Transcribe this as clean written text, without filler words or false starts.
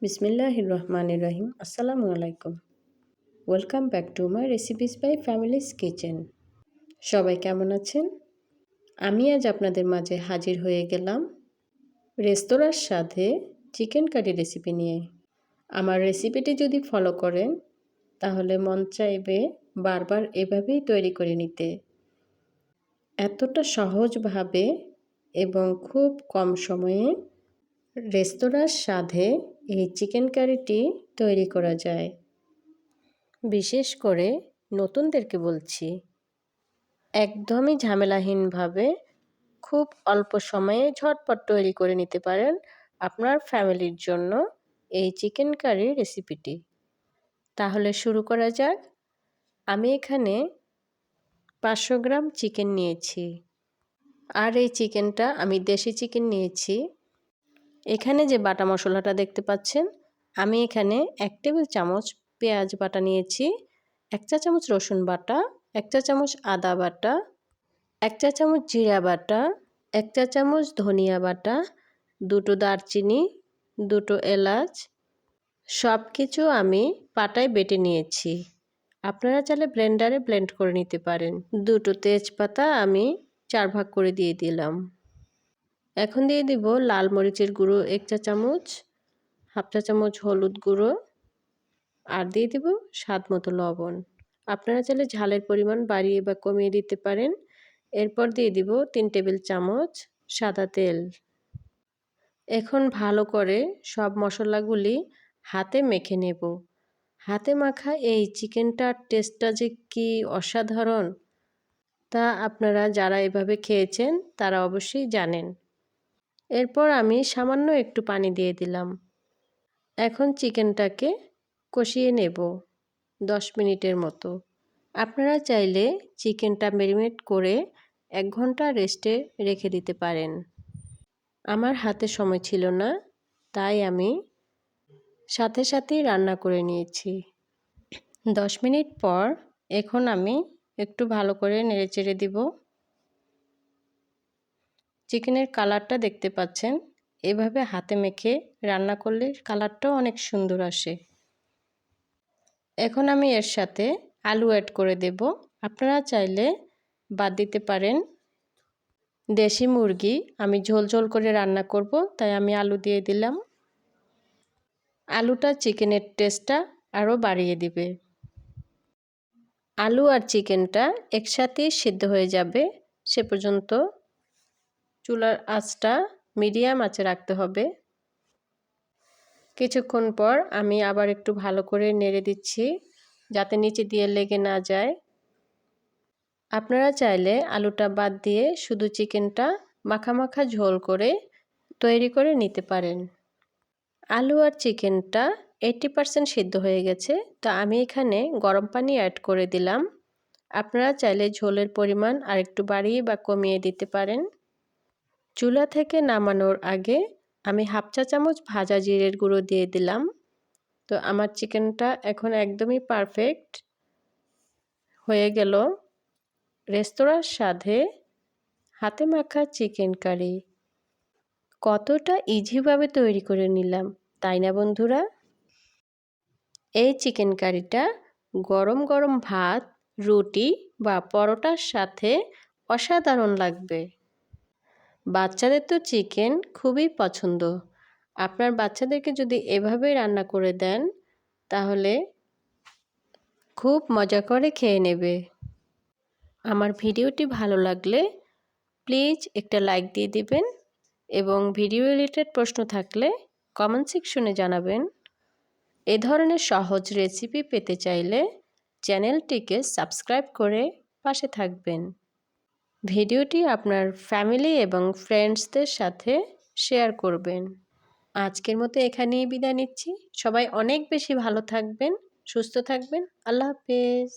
বিসমিল্লাহির রহমানির রহিম। আসসালামু আলাইকুম। Welcome back to my recipes by family's kitchen. সবাই কেমন আছেন? আমি আজ আপনাদের মাঝে হাজির হয়ে গেলাম রেস্তোরাঁর স্বাদে চিকেন কারি রেসিপি নিয়ে। আমার রেসিপিটি যদি ফলো করেন তাহলে মন চাইবে বারবার এভাবেই তৈরি করে নিতে। এতটা সহজভাবে এবং খুব কম সময়ে রেস্তোরাঁর স্বাদে এই চিকেন কারিটি তৈরি করা যায়। বিশেষ করে নতুনদেরকে বলছি, একদমই ঝামেলাহীনভাবে খুব অল্প সময়ে ঝটপট তৈরি করে নিতে পারেন আপনার ফ্যামিলির জন্য এই চিকেন কারি রেসিপিটি। তাহলে শুরু করা যাক। আমি এখানে 500 গ্রাম চিকেন নিয়েছি, আর এই চিকেনটা আমি দেশি চিকেন নিয়েছি। এখানে যে বাটা মশলাটা দেখতে পাচ্ছেন, আমি এখানে 1 টেবিল চামচ পেঁয়াজ বাটা নিয়েছি, 1 চা চামচ রসুন বাটা, 1 চা চামচ আদা বাটা, 1 চা চামচ জিরা বাটা, 1 চা চামচ ধনিয়া বাটা, 2টো দারচিনি, 2টো এলাচ, সব কিছু আমি পাটায় বেটে নিয়েছি। আপনারা চাইলে ব্লেন্ডারে ব্লেন্ড করে নিতে পারেন। 2টো তেজপাতা আমি 4 ভাগ করে দিয়ে দিলাম। এখন দিয়ে দিব লাল মরিচের গুঁড়ো 1 চা চামচ, হাফ চা চামচ হলুদ গুঁড়ো, আর দিয়ে দিব স্বাদ মতো লবণ। আপনারা চাইলে ঝালের পরিমাণ বাড়িয়ে বা কমিয়ে দিতে পারেন। এরপর দিয়ে দিব 3 টেবিল চামচ সাদা তেল। এখন ভালো করে সব মশলাগুলি হাতে মেখে নেব। হাতে মাখা এই চিকেনটার টেস্টটা যে কি অসাধারণ, তা আপনারা যারা এভাবে খেয়েছেন তারা অবশ্যই জানেন। এরপর আমি সামান্য একটু পানি দিয়ে দিলাম। এখন চিকেনটাকে কষিয়ে নেব 10 মিনিটের মতো। আপনারা চাইলে চিকেনটা ম্যারিনেট করে 1 ঘন্টা রেস্টে রেখে দিতে পারেন। আমার হাতে সময় ছিল না, তাই আমি সাথে সাথেই রান্না করে নিয়েছি। 10 মিনিট পর এখন আমি একটু ভালো করে নেড়েচেড়ে দিব। চিকেনের কালারটা দেখতে পাচ্ছেন, এভাবে হাতে মেখে রান্না করলে কালারটাও অনেক সুন্দর আসে। এখন আমি এর সাথে আলু অ্যাড করে দেব। আপনারা চাইলে বাদ দিতে পারেন। দেশি মুরগি আমি ঝোল ঝোল করে রান্না করব, তাই আমি আলু দিয়ে দিলাম। আলুটা চিকেনের টেস্টটা আরও বাড়িয়ে দিবে। আলু আর চিকেনটা একসাথেই সিদ্ধ হয়ে যাবে, সে পর্যন্ত চুলার আঁচটা মিডিয়াম আঁচে রাখতে হবে। কিছুক্ষণ পর আমি আবার একটু ভালো করে নেড়ে দিচ্ছি, যাতে নিচে দিয়ে লেগে না যায়। আপনারা চাইলে আলুটা বাদ দিয়ে শুধু চিকেনটা মাখা মাখা ঝোল করে তৈরি করে নিতে পারেন। আলু আর চিকেনটা 80% সিদ্ধ হয়ে গেছে, তো আমি এখানে গরম পানি অ্যাড করে দিলাম। আপনারা চাইলে ঝোলের পরিমাণ আর একটু বাড়িয়ে বা কমিয়ে দিতে পারেন। চুলা থেকে নামানোর আগে আমি হাফ চা চামচ ভাজা জিরের গুঁড়ো দিয়ে দিলাম। তো আমার চিকেনটা এখন একদমই পারফেক্ট হয়ে গেল। রেস্তোরাঁর স্বাদে হাতে মাখা চিকেন কারি কতটা ইজিভাবে তৈরি করে নিলাম, তাই না বন্ধুরা? এই চিকেন কারিটা গরম গরম ভাত, রুটি বা পরোটার সাথে অসাধারণ লাগবে। বাচ্চাদের তো চিকেন খুবই পছন্দ। আপনার বাচ্চাদেরকে যদি এভাবে রান্না করে দেন তাহলে খুব মজা করে খেয়ে নেবে। আমার ভিডিওটি ভালো লাগলে প্লিজ একটা লাইক দিয়ে দিবেন এবং ভিডিও রিলেটেড প্রশ্ন থাকলে কমেন্ট সেকশনে জানাবেন। এ ধরনের সহজ রেসিপি পেতে চাইলে চ্যানেলটিকে সাবস্ক্রাইব করে পাশে থাকবেন। ভিডিওটি আপনার ফ্যামিলি এবং ফ্রেন্ডসদের সাথে শেয়ার করবেন। আজকের মতো এখানেই বিদায় নিচ্ছি। সবাই অনেক বেশি ভালো থাকবেন, সুস্থ থাকবেন। আল্লাহ হাফেজ।